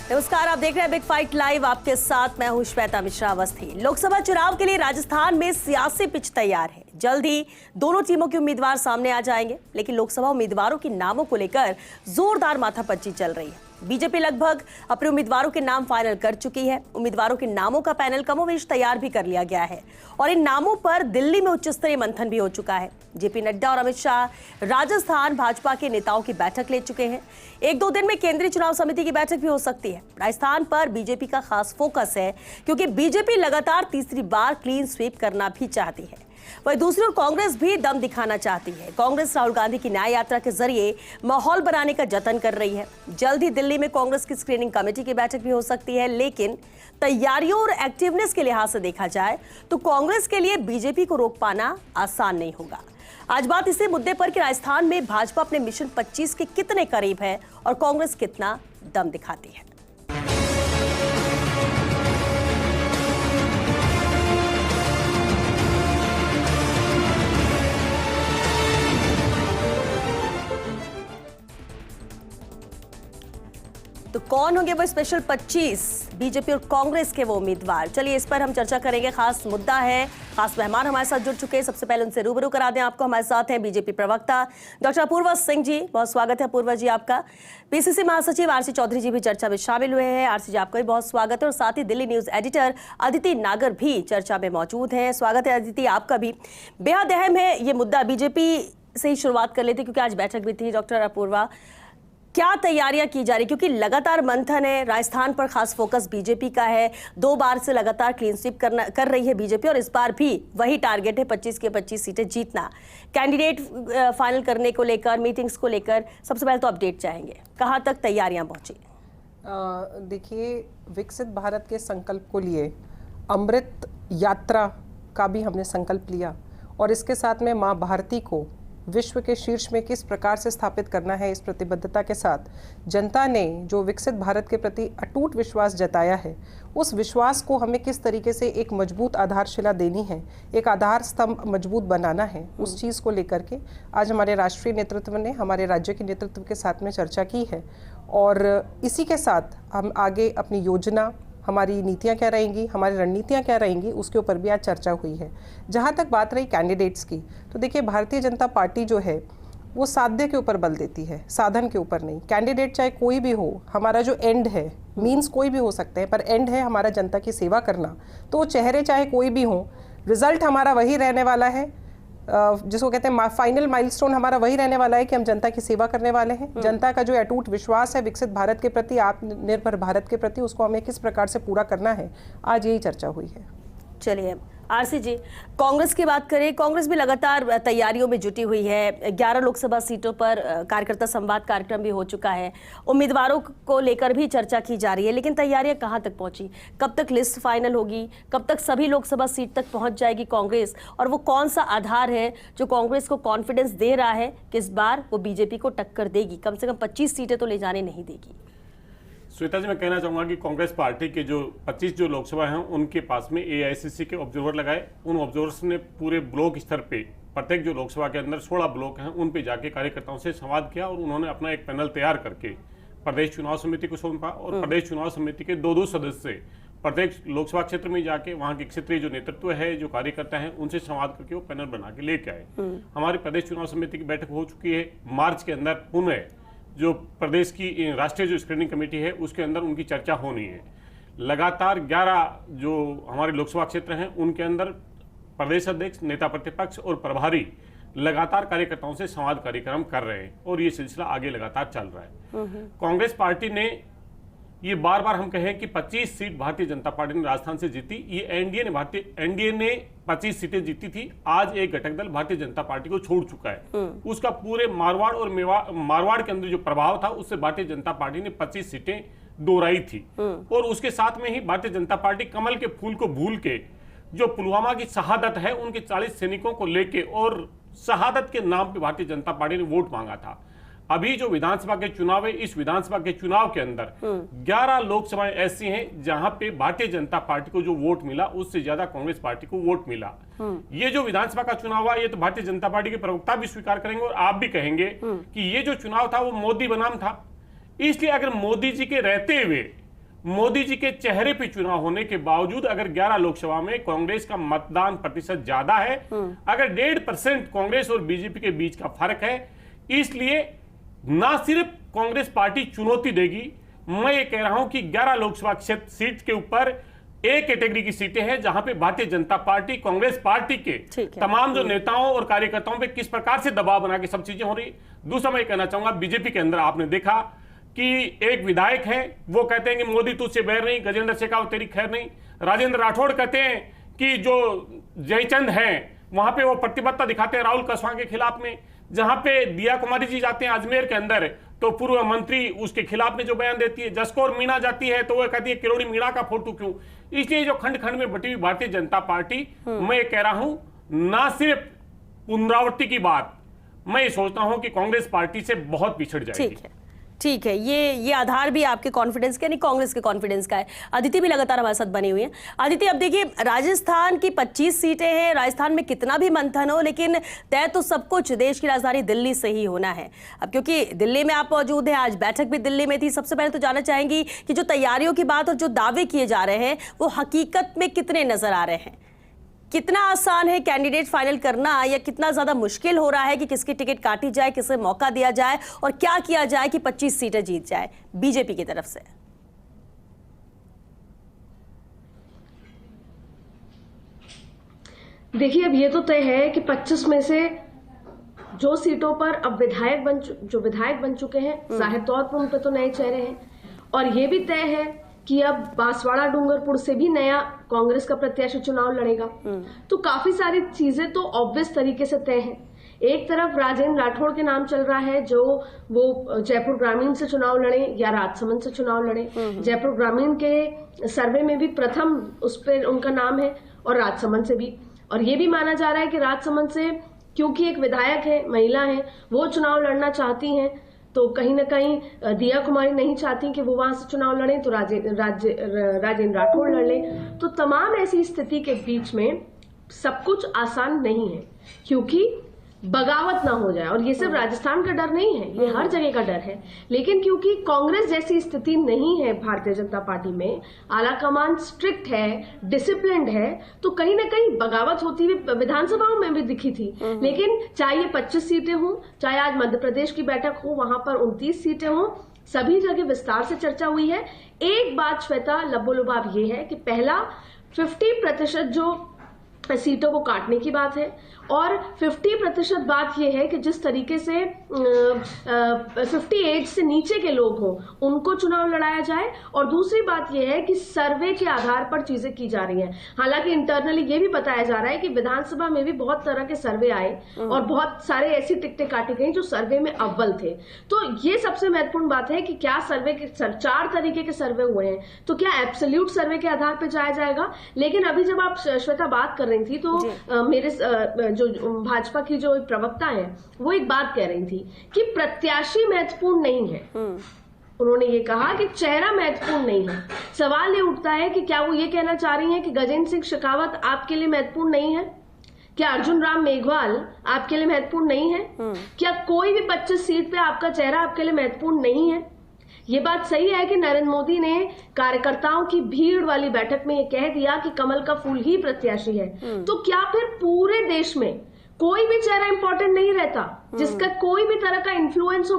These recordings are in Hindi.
नमस्कार, आप देख रहे हैं बिग फाइट लाइव। आपके साथ मैं हूं श्वेता मिश्रा अवस्थी। लोकसभा चुनाव के लिए राजस्थान में सियासी पिच तैयार है। जल्द ही दोनों टीमों के उम्मीदवार सामने आ जाएंगे, लेकिन लोकसभा उम्मीदवारों के नामों को लेकर जोरदार माथापच्ची चल रही है। बीजेपी लगभग अपने उम्मीदवारों के नाम फाइनल कर चुकी है। उम्मीदवारों के नामों का पैनल कमोवेश तैयार भी कर लिया गया है और इन नामों पर दिल्ली में उच्च स्तरीय मंथन भी हो चुका है। जेपी नड्डा और अमित शाह राजस्थान भाजपा के नेताओं की बैठक ले चुके हैं। एक दो दिन में केंद्रीय चुनाव समिति की बैठक भी हो सकती है। राजस्थान पर बीजेपी का खास फोकस है, क्योंकि बीजेपी लगातार तीसरी बार क्लीन स्वीप करना भी चाहती है। वहीं दूसरी ओर कांग्रेस भी दम दिखाना चाहती है। कांग्रेस राहुल गांधी की न्याय यात्रा के जरिए माहौल बनाने का जतन कर रही है। जल्द ही दिल्ली में कांग्रेस की स्क्रीनिंग कमेटी की बैठक भी हो सकती है, लेकिन तैयारियों और एक्टिवनेस के लिहाज से देखा जाए तो कांग्रेस के लिए बीजेपी को रोक पाना आसान नहीं होगा। आज बात इसी मुद्दे पर कि राजस्थान में भाजपा अपने मिशन 25 के कितने करीब है और कांग्रेस कितना दम दिखाती है। तो कौन होंगे वो स्पेशल 25 बीजेपी और कांग्रेस के वो उम्मीदवार? चलिए इस पर हम चर्चा करेंगे। खास मुद्दा है, खास मेहमान हमारे साथ जुड़ चुके हैं। सबसे पहले उनसे रूबरू करा दें आपको। हमारे साथ हैं बीजेपी प्रवक्ता डॉक्टर अपूर्वा सिंह जी। बहुत स्वागत है अपूर्वा जी आपका। पीसीसी महासचिव आरसी चौधरी जी भी चर्चा में शामिल हुए हैं। आरसी जी आपका भी बहुत स्वागत है। और साथ ही दिल्ली न्यूज एडिटर अदिति नागर भी चर्चा में मौजूद हैं। स्वागत है अदिति आपका भी। बेहद अहम है ये मुद्दा। बीजेपी से ही शुरुआत कर लेते क्योंकि आज बैठक भी थी। डॉक्टर अपूर्वा, क्या तैयारियां की जा रही, क्योंकि लगातार मंथन है, राजस्थान पर खास फोकस बीजेपी का है। 2 बार से लगातार क्लीन स्वीप कर रही है बीजेपी और इस बार भी वही टारगेट है 25 के 25 सीटें जीतना। कैंडिडेट फाइनल करने को लेकर, मीटिंग्स को लेकर सबसे पहले तो अपडेट चाहेंगे, कहां तक तैयारियां पहुंची? देखिए, विकसित भारत के संकल्प को लिए अमृत यात्रा का भी हमने संकल्प लिया और इसके साथ में माँ भारती को विश्व के शीर्ष में किस प्रकार से स्थापित करना है, इस प्रतिबद्धता के साथ जनता ने जो विकसित भारत के प्रति अटूट विश्वास जताया है, उस विश्वास को हमें किस तरीके से एक मजबूत आधारशिला देनी है, एक आधार स्तंभ मजबूत बनाना है, उस चीज़ को लेकर के आज हमारे राष्ट्रीय नेतृत्व ने हमारे राज्य के नेतृत्व के साथ में चर्चा की है। और इसी के साथ हम आगे अपनी योजना, हमारी नीतियाँ क्या रहेंगी, हमारी रणनीतियाँ क्या रहेंगी, उसके ऊपर भी आज चर्चा हुई है। जहाँ तक बात रही कैंडिडेट्स की, तो देखिए भारतीय जनता पार्टी जो है वो साध्य के ऊपर बल देती है, साधन के ऊपर नहीं। कैंडिडेट चाहे कोई भी हो, हमारा जो एंड है, मीन्स कोई भी हो सकते हैं, पर एंड है हमारा जनता की सेवा करना। तो चेहरे चाहे कोई भी हो, रिजल्ट हमारा वही रहने वाला है, जिसको कहते हैं फाइनल माइलस्टोन हमारा वही रहने वाला है कि हम जनता की सेवा करने वाले हैं। जनता का जो अटूट विश्वास है विकसित भारत के प्रति, आत्मनिर्भर भारत के प्रति, उसको हमें किस प्रकार से पूरा करना है, आज यही चर्चा हुई है। चलिए आरसी जी, कांग्रेस की बात करें। कांग्रेस भी लगातार तैयारियों में जुटी हुई है। 11 लोकसभा सीटों पर कार्यकर्ता संवाद कार्यक्रम भी हो चुका है। उम्मीदवारों को लेकर भी चर्चा की जा रही है, लेकिन तैयारियां कहां तक पहुंची? कब तक लिस्ट फाइनल होगी? कब तक सभी लोकसभा सीट तक पहुंच जाएगी कांग्रेस? और वो कौन सा आधार है जो कांग्रेस को कॉन्फिडेंस दे रहा है कि इस बार वो बीजेपी को टक्कर देगी, कम से कम 25 सीटें तो ले जाने नहीं देगी? श्वेता जी, मैं कहना चाहूंगा कि कांग्रेस पार्टी के जो 25 जो लोकसभा हैं उनके पास में एआईसीसी के ऑब्जर्वर लगाए। उन ऑब्जर्वर्स ने पूरे ब्लॉक स्तर पे प्रत्येक जो लोकसभा के अंदर 16 ब्लॉक हैं उन पे जाके कार्यकर्ताओं से संवाद किया और उन्होंने अपना एक पैनल तैयार करके प्रदेश चुनाव समिति को सौंपा और प्रदेश चुनाव समिति के 2-2 सदस्य प्रत्येक लोकसभा क्षेत्र में जाके वहाँ के क्षेत्रीय जो नेतृत्व है, जो कार्यकर्ता हैं, उनसे संवाद करके वो पैनल बना के लेके आए। हमारी प्रदेश चुनाव समिति की बैठक हो चुकी है। मार्च के अंदर पुनः जो प्रदेश की राष्ट्रीय जो स्क्रीनिंग कमेटी है उसके अंदर उनकी चर्चा होनी है। लगातार 11 जो हमारे लोकसभा क्षेत्र हैं उनके अंदर प्रदेश अध्यक्ष, नेता प्रतिपक्ष और प्रभारी लगातार कार्यकर्ताओं से संवाद कार्यक्रम कर रहे हैं और ये सिलसिला आगे लगातार चल रहा है। कांग्रेस पार्टी ने ये बार बार हम कहें कि 25 सीट भारतीय जनता पार्टी ने राजस्थान से जीती। ये एनडीए ने 25 सीटें जीती थी। आज एक घटक दल भारतीय जनता पार्टी को छोड़ चुका है। उसका पूरे मारवाड़ और मारवाड़ के अंदर जो प्रभाव था उससे भारतीय जनता पार्टी ने 25 सीटें दोहराई थी। और उसके साथ में ही भारतीय जनता पार्टी कमल के फूल को भूल के जो पुलवामा की शहादत है उनके 40 सैनिकों को लेके और शहादत के नाम पे भारतीय जनता पार्टी ने वोट मांगा था। अभी जो विधानसभा के चुनाव है, इस विधानसभा के चुनाव के अंदर 11 लोकसभाएं ऐसी हैं जहां पे भारतीय जनता पार्टी को जो वोट मिला उससे ज्यादा कांग्रेस पार्टी को वोट मिला। ये जो विधानसभा का चुनाव हुआ, ये तो भारतीय जनता पार्टी के प्रवक्ता भी स्वीकार करेंगे और आप भी कहेंगे कि ये जो चुनाव था वो मोदी बनाम था। इसलिए अगर मोदी जी के रहते हुए मोदी जी के चेहरे पे चुनाव होने के बावजूद अगर 11 लोकसभा में कांग्रेस का मतदान प्रतिशत ज्यादा है, अगर 1.5% कांग्रेस और बीजेपी के बीच का फर्क है, इसलिए ना सिर्फ कांग्रेस पार्टी चुनौती देगी, मैं ये कह रहा हूं कि 11 लोकसभा क्षेत्र सीट के ऊपर एक कैटेगरी की सीटें हैं जहां पे भारतीय जनता पार्टी, कांग्रेस पार्टी के तमाम जो नेताओं और कार्यकर्ताओं पे किस प्रकार से दबाव बना के सब चीजें हो रही। दूसरा मैं कहना चाहूंगा, बीजेपी के अंदर आपने देखा कि एक विधायक है, वो कहते हैं कि मोदी तुझसे बैर नहीं, गजेंद्र शेखावत तेरी खैर नहीं। राजेंद्र राठौड़ कहते हैं कि जो जयचंद है वहां पे वो प्रतिबद्धता दिखाते हैं राहुल कसवा के खिलाफ में। जहां पे दिया कुमारी जी जाते हैं अजमेर के अंदर, तो पूर्व मंत्री उसके खिलाफ में जो बयान देती है। जसकौर मीणा जाती है तो वो कहती है किरोड़ी मीणा का फोटो क्यों। इसलिए जो खंड खंड में बटी हुई भारतीय जनता पार्टी, मैं कह रहा हूं ना सिर्फ पुनरावृत्ति की बात, मैं ये सोचता हूं कि कांग्रेस पार्टी से बहुत पिछड़ जाएगी। ठीक है, ये आधार भी आपके कॉन्फिडेंस का, यानी कांग्रेस के कॉन्फिडेंस का है। अदिति भी लगातार हमारे साथ बनी हुई है। अदिति, अब देखिए, राजस्थान की 25 सीटें हैं। राजस्थान में कितना भी मंथन हो, लेकिन तय तो सब कुछ देश की राजधानी दिल्ली से ही होना है। अब क्योंकि दिल्ली में आप मौजूद हैं, आज बैठक भी दिल्ली में थी, सबसे पहले तो जानना चाहेंगी कि जो तैयारियों की बात और जो दावे किए जा रहे हैं वो हकीकत में कितने नजर आ रहे हैं? कितना आसान है कैंडिडेट फाइनल करना, या कितना ज्यादा मुश्किल हो रहा है कि किसकी टिकट काटी जाए, किसे मौका दिया जाए, और क्या किया जाए कि 25 सीटें जीत जाए बीजेपी की तरफ से? देखिए, अब ये तो तय है कि 25 में से जो सीटों पर अब विधायक बन चुके हैं, जाहिर तौर पर उन पर तो नए चेहरे हैं, और ये भी तय है कि अब बांसवाड़ा डूंगरपुर से भी नया कांग्रेस का प्रत्याशी चुनाव लड़ेगा। तो काफी सारी चीजें तो ऑब्वियस तरीके से तय हैं। एक तरफ राजेंद्र राठौड़ के नाम चल रहा है, जो वो जयपुर ग्रामीण से चुनाव लड़े या राजसमंद से चुनाव लड़े। जयपुर ग्रामीण के सर्वे में भी प्रथम उस पर उनका नाम है, और राजसमंद से भी। और ये भी माना जा रहा है कि राजसमंद से क्योंकि एक विधायक है, महिला है, वो चुनाव लड़ना चाहती हैं, तो कहीं ना कहीं दिया कुमारी नहीं चाहती कि वो वहां से चुनाव लड़े, तो राजेंद्र राठौड़ लड़ ले। तो तमाम ऐसी स्थिति के बीच में सब कुछ आसान नहीं है, क्योंकि बगावत ना हो जाए। और ये सिर्फ राजस्थान का डर नहीं है, ये हर जगह का डर है। लेकिन क्योंकि कांग्रेस जैसी स्थिति नहीं है भारतीय जनता पार्टी में, आलाकमान स्ट्रिक्ट है, डिसिप्लिन्ड है, तो कहीं ना कहीं बगावत होती हुई विधानसभाओं में भी दिखी थी। लेकिन चाहे ये 25 सीटें हों, चाहे आज मध्य प्रदेश की बैठक हो, वहां पर 29 सीटें हों, सभी जगह विस्तार से चर्चा हुई है। एक बात श्वेता लबोलुबाब ये है कि पहला 50% जो सीटों को काटने की बात है, और 50% बात यह है कि जिस तरीके से 58 से नीचे के लोग हों उनको चुनाव लड़ाया जाए। और दूसरी बात यह है कि सर्वे के आधार पर चीजें की जा रही हैं। हालांकि इंटरनली ये भी बताया जा रहा है कि विधानसभा में भी बहुत तरह के सर्वे आए और बहुत सारे ऐसी टिकटें काटी गई जो सर्वे में अव्वल थे। तो ये सबसे महत्वपूर्ण बात है कि क्या सर्वे के 4 तरीके के सर्वे हुए हैं, तो क्या एब्सोल्यूट सर्वे के आधार पर जाया जाएगा। लेकिन अभी जब आप श्वेता बात कर रही थी, तो मेरे जो भाजपा की जो प्रवक्ता है वो एक बात कह रही थी कि प्रत्याशी महत्वपूर्ण नहीं है। उन्होंने ये कहा कि चेहरा महत्वपूर्ण नहीं है। सवाल ये उठता है कि क्या वो ये कहना चाह रही हैं कि गजेंद्र सिंह शेखावत आपके लिए महत्वपूर्ण नहीं है? क्या अर्जुन राम मेघवाल आपके लिए महत्वपूर्ण नहीं है? क्या कोई भी 25 सीट पे आपका चेहरा आपके लिए महत्वपूर्ण नहीं है? ये बात सही है कि नरेंद्र मोदी ने कार्यकर्ताओं की भीड़ वाली बैठक में ये कह दिया कि कमल का फूल ही प्रत्याशी है। तो क्या फिर पूरे देश में कोई भी चेहरा इंपॉर्टेंट नहीं रहता जिसका कोई भी तरह का इन्फ्लुएंस हो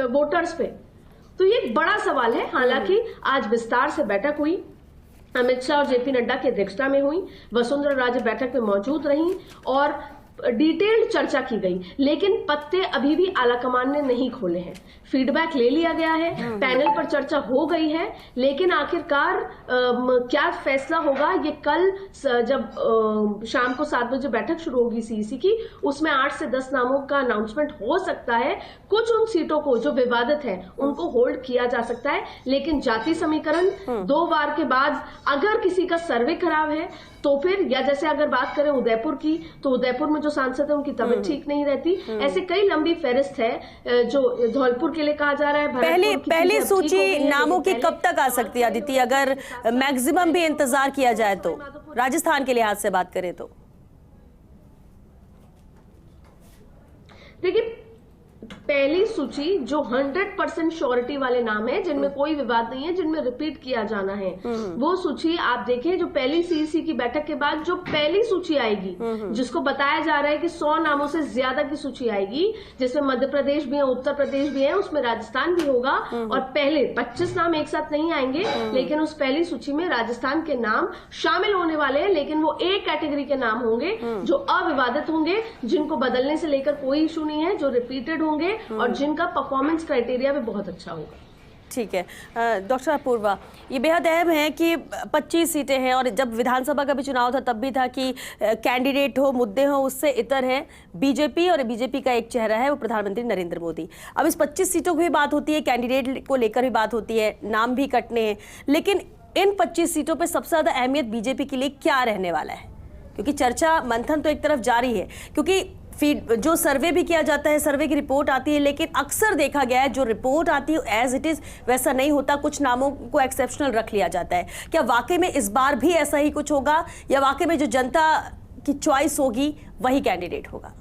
वोटर्स पे? तो ये एक बड़ा सवाल है। हालांकि आज विस्तार से बैठक हुई, अमित शाह और जेपी नड्डा की अध्यक्षता में हुई, वसुंधरा राजे बैठक में मौजूद रही और डिटेल्ड चर्चा की गई। लेकिन पत्ते अभी भी आलाकमान ने नहीं खोले हैं। फीडबैक ले लिया गया है, पैनल पर चर्चा हो गई है, लेकिन आखिरकार क्या फैसला होगा ये कल जब शाम को 7 बजे बैठक शुरू होगी सीईसी की, उसमें 8 से 10 नामों का अनाउंसमेंट हो सकता है। कुछ उन सीटों को जो विवादित है उनको होल्ड किया जा सकता है, लेकिन जाति समीकरण 2 बार के बाद अगर किसी का सर्वे खराब है तो फिर, या जैसे अगर बात करें उदयपुर की, तो उदयपुर में जो सांसद है उनकी तबीयत ठीक नहीं रहती। ऐसे कई लंबी फहरिस्त है जो धौलपुर के लिए कहा जा रहा है। पहली सूची नामों की कब तक आ सकती है अदिति, अगर मैक्सिमम भी इंतजार किया जाए तो? राजस्थान के लिहाज से बात करें तो देखिए, पहली सूची जो 100% श्योरिटी वाले नाम है, जिनमें कोई विवाद नहीं है, जिनमें रिपीट किया जाना है, वो सूची आप देखें। जो पहली सीईसी की बैठक के बाद जो पहली सूची आएगी, जिसको बताया जा रहा है कि 100 नामों से ज्यादा की सूची आएगी, जिसमें मध्य प्रदेश भी है, उत्तर प्रदेश भी है, उसमें राजस्थान भी होगा, और पहले 25 नाम एक साथ नहीं आएंगे, लेकिन उस पहली सूची में राजस्थान के नाम शामिल होने वाले हैं। लेकिन वो एक कैटेगरी के नाम होंगे जो अविवादित होंगे, जिनको बदलने से लेकर कोई इशू नहीं है, जो रिपीटेड होंगे और जिनका परफॉर्मेंस क्राइटेरिया भी बहुत अच्छा होगा। ठीक है डॉक्टर अपूर्वा, ये बेहद अहम है कि 25 सीटें हैं, और जब विधानसभा का भी चुनाव था तब भी था कि कैंडिडेट हो, मुद्दे हो, उससे इतर है बीजेपी, और बीजेपी का एक चेहरा है वो प्रधानमंत्री नरेंद्र मोदी। अब इस 25 सीटों की भी बात होती है, कैंडिडेट को लेकर भी बात होती है, नाम भी कटने हैं, लेकिन इन 25 सीटों पर सबसे ज्यादा अहमियत बीजेपी के लिए क्या रहने वाला है? क्योंकि चर्चा मंथन तो एक तरफ जारी है, क्योंकि जो सर्वे भी किया जाता है, सर्वे की रिपोर्ट आती है, लेकिन अक्सर देखा गया है जो रिपोर्ट आती है एज इट इज वैसा नहीं होता, कुछ नामों को एक्सेप्शनल रख लिया जाता है। क्या वाकई में इस बार भी ऐसा ही कुछ होगा, या वाकई में जो जनता की चॉइस होगी वही कैंडिडेट होगा?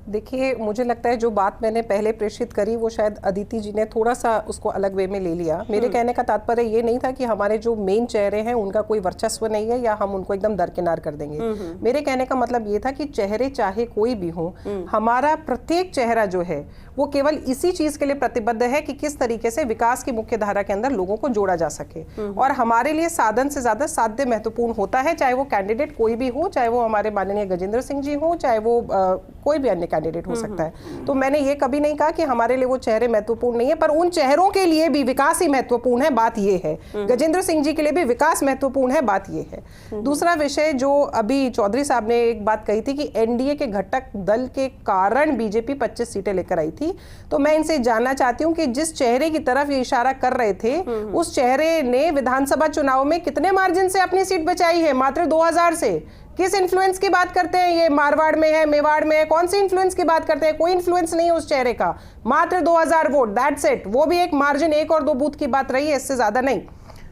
देखिए, मुझे लगता है जो बात मैंने पहले प्रेषित करी वो शायद अदिति जी ने थोड़ा सा उसको अलग वे में ले लिया। मेरे कहने का तात्पर्य ये नहीं था कि हमारे जो मेन चेहरे हैं उनका कोई वर्चस्व नहीं है या हम उनको एकदम दरकिनार कर देंगे। मेरे कहने का मतलब ये था कि चेहरे चाहे कोई भी हो, हमारा प्रत्येक चेहरा जो है वो केवल इसी चीज के लिए प्रतिबद्ध है कि किस तरीके से विकास की मुख्य धारा के अंदर लोगों को जोड़ा जा सके। और हमारे लिए साधन से ज्यादा साध्य महत्वपूर्ण होता है, चाहे वो कैंडिडेट कोई भी हो, चाहे वो हमारे माननीय गजेंद्र सिंह जी हो, चाहे वो कोई भी अन्य कैंडिडेट हो सकता है। तो मैंने ये कभी नहीं कहा कि हमारे लिए वो चेहरे महत्वपूर्ण नहीं है, पर उन चेहरों के लिए भी विकास ही महत्वपूर्ण है, बात ये है। गजेंद्र सिंह जी के लिए भी विकास महत्वपूर्ण है, बात ये है। दूसरा विषय जो अभी चौधरी साहब ने एक बात कही थी कि एनडीए के घटक दल के कारण बीजेपी 25 सीटें लेकर आई थी, तो मैं इनसे जानना चाहती हूं कि जिस चेहरे की तरफ ये इशारा कर रहे थे, उस चेहरे ने विधानसभा चुनाव में कितने मार्जिन से अपनी सीट बचाई है? मात्र 2000 से। किस इन्फ्लुएंस की बात करते हैं? ये मारवाड़ में है, मेवाड़ में है, कौन सी इन्फ्लुएंस की बात करते हैं? कोई इन्फ्लुएंस नहीं है उस चेहरे का, मात्र 2000 वोट, दैट्स इट। वो भी एक मार्जिन 1 और 2 बूथ की बात रही है, इससे ज्यादा नहीं।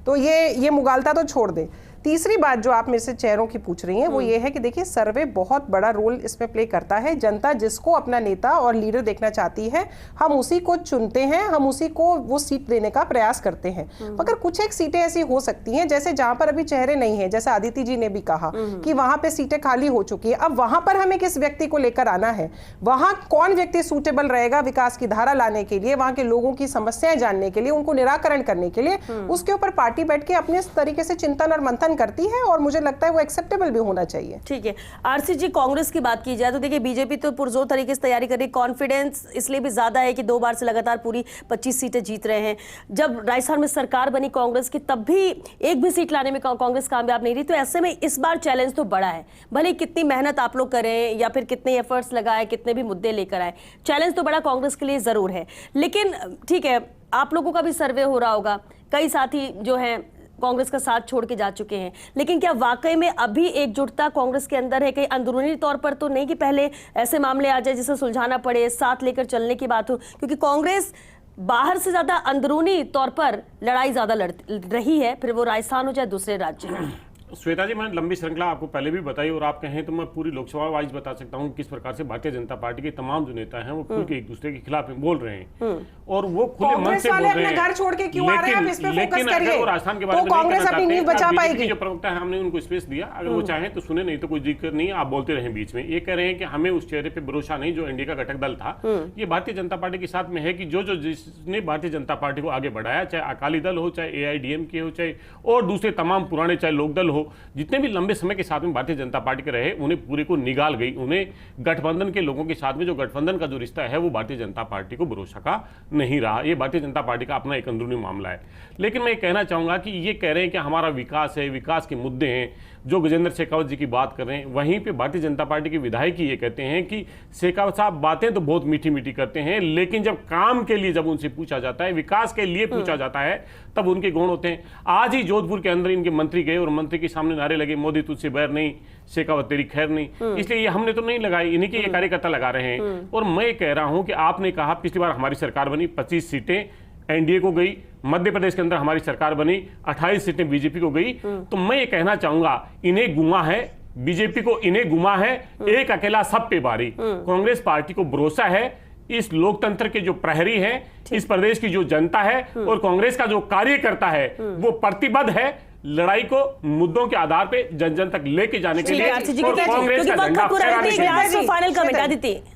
तो ये मुगालता तो छोड़ दे। तीसरी बात जो आप मेरे से चेहरों की पूछ रही हैं वो ये है कि देखिए, सर्वे बहुत बड़ा रोल इसमें प्ले करता है। जनता जिसको अपना नेता और लीडर देखना चाहती है, हम उसी को चुनते हैं, हम उसी को वो सीट देने का प्रयास करते हैं। मगर कुछ एक सीटें ऐसी हो सकती हैं जैसे जहां पर अभी चेहरे नहीं है, जैसे आदिति जी ने भी कहा कि वहां पे सीटें खाली हो चुकी है। अब वहां पर हमें किस व्यक्ति को लेकर आना है, वहां कौन व्यक्ति सूटेबल रहेगा विकास की धारा लाने के लिए, वहां के लोगों की समस्याएं जानने के लिए, उनको निराकरण करने के लिए, उसके ऊपर पार्टी बैठ के अपने तरीके से चिंतन और मंथन करती है, और मुझे लगता है वो एक्सेप्टेबल भी होना चाहिए। ठीक है, आरसी जी, कांग्रेस की बात की जाए तो देखिए, बीजेपी तो पुरजोर तरीके से तैयारी कर रही है, कॉन्फिडेंस इसलिए भी ज्यादा है कि 2 बार से लगातार पूरी 25 सीटें जीत रहे हैं। जब राजस्थान में सरकार बनी कांग्रेस की, तब भी एक भी सीट लाने में कांग्रेस कामयाब नहीं रही। तो ऐसे में इस बार चैलेंज तो बड़ा है, भले कितनी मेहनत आप लोग करें या फिर कितने एफर्ट्स लगाए, कितने भी मुद्दे लेकर आए, चैलेंज तो बड़ा कांग्रेस के लिए जरूर है। लेकिन ठीक है, आप लोगों का भी सर्वे हो रहा होगा, कई साथी जो हैं कांग्रेस का साथ छोड़ के जा चुके हैं, लेकिन क्या वाकई में अभी एकजुटता कांग्रेस के अंदर है? कहीं अंदरूनी तौर पर तो नहीं कि पहले ऐसे मामले आ जाए जिसे सुलझाना पड़े, साथ लेकर चलने की बात हो? क्योंकि कांग्रेस बाहर से ज्यादा अंदरूनी तौर पर लड़ाई ज्यादा लड़ रही है, फिर वो राजस्थान हो चाहे दूसरे राज्य हैं। श्वेता जी, मैंने लंबी श्रृंखला आपको पहले भी बताई, और आप कहें तो मैं पूरी लोकसभा वाइज बता सकता हूं किस प्रकार से भारतीय जनता पार्टी के तमाम जो नेता हैं वो खुल के एक दूसरे के खिलाफ बोल रहे हैं, और वो खुले मन से बोल रहे हैं। घर छोड़ के क्यों आ रहे हैं? आप इस पे फोकस करिए। अगर वो राजस्थान के बारे में कांग्रेस अपनी न्यूज़ बचा पाएगी। जो प्रवक्ता है, हमने उनको स्पेस दिया, अगर वो चाहें तो सुने, नहीं तो कोई दिक्कत नहीं है, आप बोलते रहें बीच में। ये कह रहे हैं कि हमें उस चेहरे पे भरोसा नहीं जो एनडीए का घटक दल था। ये भारतीय जनता पार्टी के साथ में है कि जो जिसने भारतीय जनता पार्टी को आगे बढ़ाया, चाहे अकाली दल हो, चाहे एआईडीएमके हो, चाहे और दूसरे तमाम पुराने, चाहे लोकदल हो, जितने भी लंबे समय के साथ में भारतीय जनता पार्टी के रहे, उन्हें पूरे को निगाल गई। उन्हें गठबंधन के लोगों के साथ में जो गठबंधन का जो रिश्ता है वो भारतीय जनता पार्टी को भरोसा का नहीं रहा। ये भारतीय जनता पार्टी का अपना एक अंदरूनी मामला है। लेकिन मैं कहना चाहूंगा कि ये कह रहे हैं कि हमारा विकास है, विकास के मुद्दे हैं, जो गजेंद्र शेखावत जी की बात कर रहे हैं, वहीं पे भारतीय जनता पार्टी के विधायक ये कहते हैं कि शेखावत साहब बातें तो बहुत मीठी मीठी करते हैं, लेकिन जब काम के लिए जब उनसे पूछा जाता है, विकास के लिए पूछा जाता है, तब उनके गुण होते हैं। आज ही जोधपुर के अंदर इनके मंत्री गए और मंत्री के सामने नारे लगे, मोदी तुझसे बैर नहीं, शेखावत तेरी खैर नहीं। इसलिए ये हमने तो नहीं लगाई, इन्हीं के ये कार्यकर्ता लगा रहे हैं। और मैं कह रहा हूं कि आपने कहा पिछली बार हमारी सरकार बनी, 25 सीटें एनडीए को गई, मध्य प्रदेश के अंदर हमारी सरकार बनी, 28 सीटें बीजेपी को गई। तो मैं ये कहना चाहूंगा, इन्हें गुमा है, बीजेपी को इन्हें गुमा है, एक अकेला सब पे भारी। कांग्रेस पार्टी को भरोसा है, इस लोकतंत्र के जो प्रहरी हैं, इस प्रदेश की जो जनता है और कांग्रेस का जो कार्यकर्ता है वो प्रतिबद्ध है लड़ाई को मुद्दों के आधार पे जन जन तक लेके जाने के लिए और कांग्रेस का झंडा फहराने के लिए। फाइनल कमेंट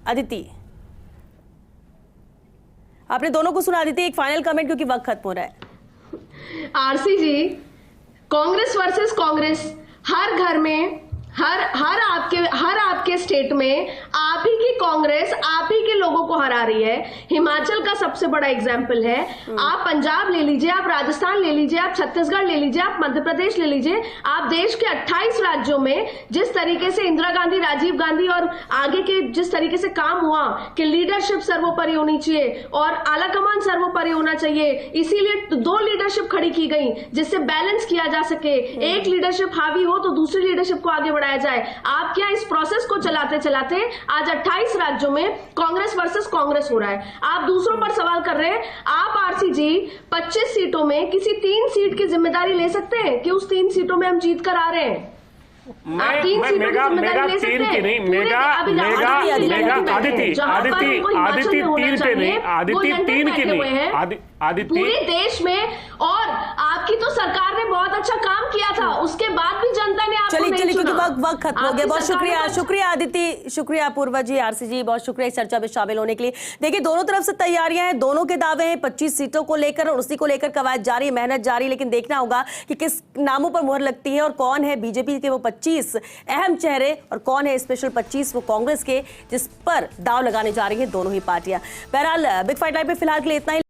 अदिति, आपने दोनों को सुना। अदिति, एक फाइनल कमेंट क्योंकि वक्त खत्म हो रहा है। आरसी जी, कांग्रेस वर्सेस कांग्रेस, हर घर में हर आपके स्टेट में आप ही की कांग्रेस आप ही के लोगों को हरा रही है। हिमाचल का सबसे बड़ा एग्जाम्पल है। आप पंजाब ले लीजिए, आप राजस्थान ले लीजिए, आप छत्तीसगढ़ ले लीजिए, आप मध्य प्रदेश ले लीजिए, आप देश के 28 राज्यों में जिस तरीके से इंदिरा गांधी, राजीव गांधी और आगे के जिस तरीके से काम हुआ कि लीडरशिप सर्वोपरि होनी चाहिए और आला कमान सर्वोपरि होना चाहिए, इसीलिए 2 लीडरशिप खड़ी की गई जिससे बैलेंस किया जा सके। एक लीडरशिप हावी हो तो दूसरी लीडरशिप को आगे बढ़ाया जाए। आप क्या इस प्रोसेस को चलाते चलाते आज 28 राज्यों में कांग्रेस वर्सेस कांग्रेस हो रहा है। आप दूसरों पर सवाल कर रहे हैं। आप आरसी जी 25 सीटों में किसी 3 सीट की जिम्मेदारी ले सकते हैं कि उस 3 सीटों में हम जीत कर आ रहे हैं। मेगा 3 की नहीं, मेगा आदिति 3 पे नहीं, आदिति 3 की नहीं, आदिति पूरे देश में। और आपकी तो सरकार ने बहुत अच्छा काम किया था, उसके बाद भी जनता ने आपको नहीं चलिए चुना। वक्त खत्म हो गया। बहुत शुक्रिया आदिति, शुक्रिया अपूर्वा जी, आरसी जी, बहुत शुक्रिया इस चर्चा में शामिल होने के लिए। देखिए, दोनों तरफ से तैयारियां हैं, दोनों के दावे हैं 25 सीटों को लेकर और उसी को लेकर कवायद जारी, मेहनत जारी। लेकिन देखना होगा कि किस नामों पर मुहर लगती है और कौन है बीजेपी के वो 25 अहम चेहरे और कौन है स्पेशल 25 वो कांग्रेस के, जिस पर दाव लगाने जा रही है दोनों ही पार्टियां। बहरहाल बिग फाइट लाइव पे फिलहाल के लिए इतना ही।